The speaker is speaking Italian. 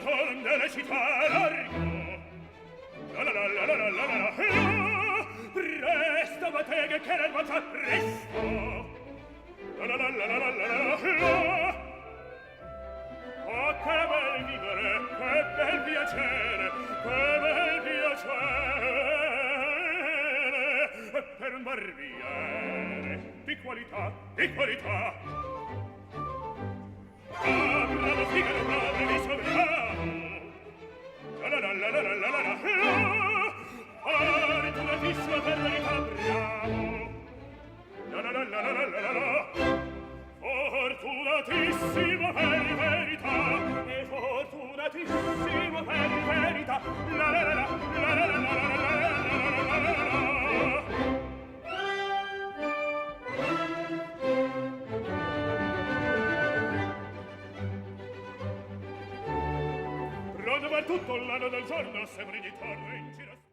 son delle città largo. La la la la la la la la. Presto, bottega, che l'erba presto. La la la la la la la la. Oh, che bel vivere, che bel piacere, che bel piacere per un barbiere di qualità, di qualità. Ah, bravo Figaro, bravo, mi sovrano. La la la la la la la la la. Fortunatissimo per verità, bravo. La la la la la la la la. Fortunatissimo per verità, e fortunatissimo per verità. La la la la la la la la la la la la la. Pronto per tutto l'anno del giorno, sembri di torre in giro.